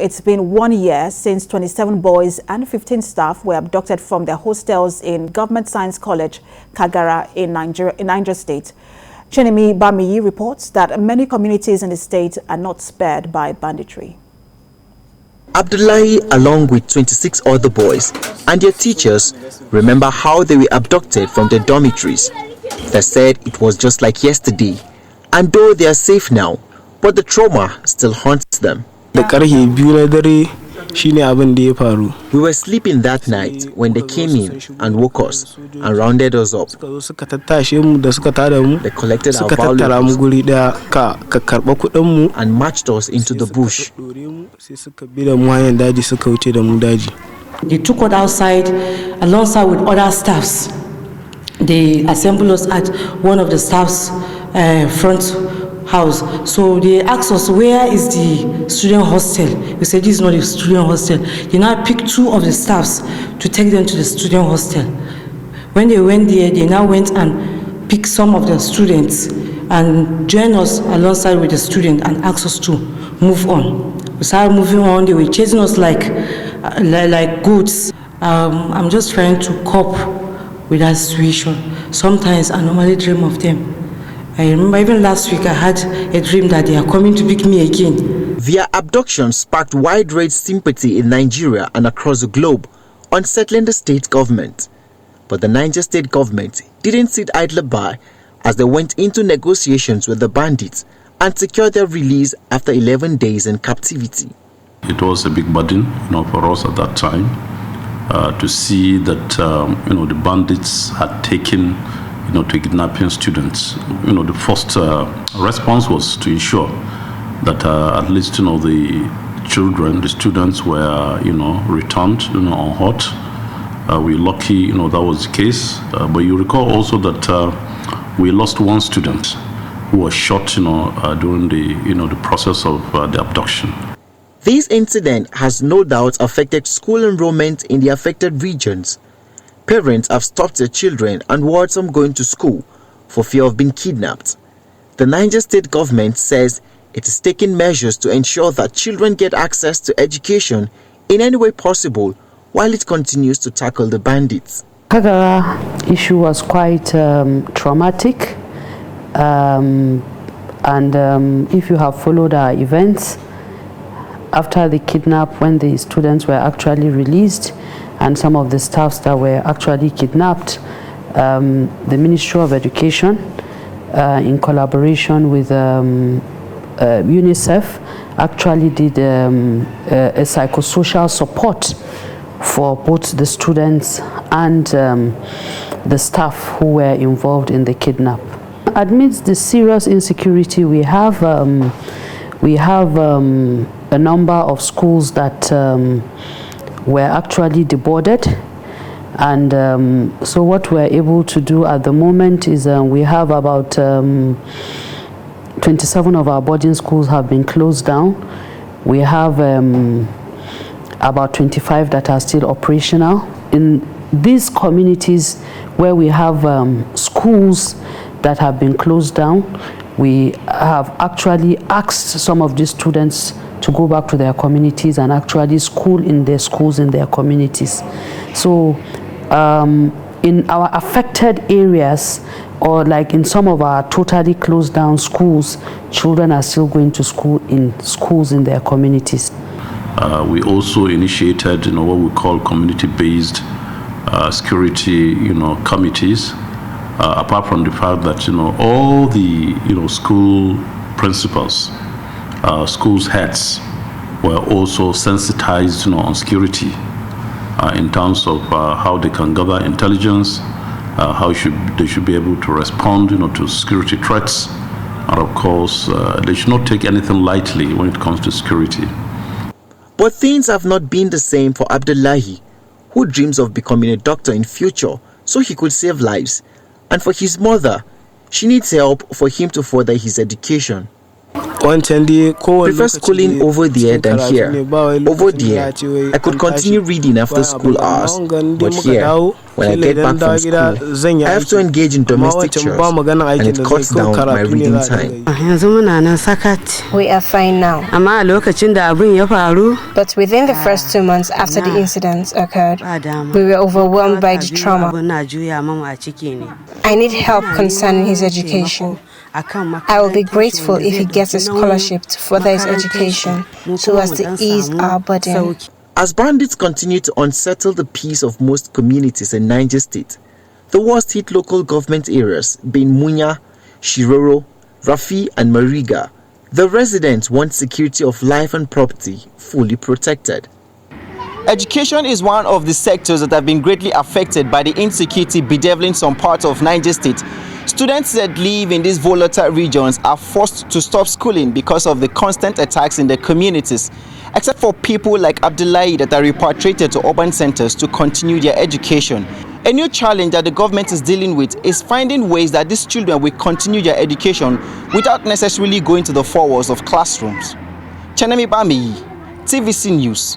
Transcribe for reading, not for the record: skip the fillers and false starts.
It's been 1 year since 27 boys and 15 staff were abducted from their hostels in Government Science College, Kagara in Niger State. Chenemi Bamaiyi reports that many communities in the state are not spared by banditry. Abdullahi, along with 26 other boys and their teachers, remember how they were abducted from their dormitories. They said it was just like yesterday, and though they are safe now, but the trauma still haunts them. We were sleeping that night when they came in and woke us and rounded us up. They collected our valuables and marched us into the bush. They took us outside alongside with other staffs. They assembled us at one of the staff's front house. So they asked us, where is the student hostel? We said, this is not a student hostel. They now picked 2 of the staffs to take them to the student hostel. When they went there, they now went and picked some of the students and joined us alongside with the student and asked us to move on. We started moving on. They were chasing us like goats. I'm just trying to cope with that situation. Sometimes I normally dream of them. I remember even last week I had a dream that they are coming to pick me again. Their abduction sparked wide-range sympathy in Nigeria and across the globe, unsettling the state government. But the Niger state government didn't sit idly by as they went into negotiations with the bandits and secured their release after 11 days in captivity. It was a big burden, for us at that time to see that, the bandits had taken to kidnapping students. The first response was to ensure that at least the students were returned unhurt. We're lucky that was the case, but you recall also that we lost 1 student who was shot during the process of the abduction. This incident has no doubt affected school enrollment in the affected regions. Parents have stopped their children and warned some going to school for fear of being kidnapped. The Niger state government says it is taking measures to ensure that children get access to education in any way possible while it continues to tackle the bandits. Kagara issue was quite traumatic, and if you have followed our events, after the kidnap, when the students were actually released, and some of the staffs that were actually kidnapped, the Ministry of Education, in collaboration with UNICEF, actually did a psychosocial support for both the students and the staff who were involved in the kidnap. Amidst the serious insecurity we have a number of schools that were actually deboarded, and so what we're able to do at the moment is we have about 27 of our boarding schools have been closed down. We have about 25 that are still operational. In these communities where we have schools that have been closed down, we have actually asked some of these students to go back to their communities and actually school in their schools in their communities. So in our affected areas, or like in some of our totally closed down schools, children are still going to school in schools in their communities. We also initiated what we call community-based security committees, apart from the fact that all the school principals, schools heads were also sensitized on security in terms of how they can gather intelligence, how they should be able to respond to security threats, and of course they should not take anything lightly when it comes to security. But things have not been the same for Abdullahi, who dreams of becoming a doctor in future so he could save lives, and for his mother, she needs help for him to further his education. Prefer schooling over there than here. Over there, I could continue reading after school hours, but here, when I get back from school, I have to engage in domestic chores, and it cuts down my reading time. We are fine now. But within the first 2 months after the incident occurred, we were overwhelmed by the trauma. I need help concerning his education. I will be grateful if he gets a scholarship to further his education so as to ease our burden. As bandits continue to unsettle the peace of most communities in Niger State, the worst hit local government areas being Munya, Shiroro, Rafi and Mariga, the residents want security of life and property fully protected. Education is one of the sectors that have been greatly affected by the insecurity bedeviling some parts of Niger State. Students that live in these volatile regions are forced to stop schooling because of the constant attacks in their communities, except for people like Abdullahi that are repatriated to urban centers to continue their education. A new challenge that the government is dealing with is finding ways that these children will continue their education without necessarily going to the four walls of classrooms. Chenemi Bamaiyi, TVC News.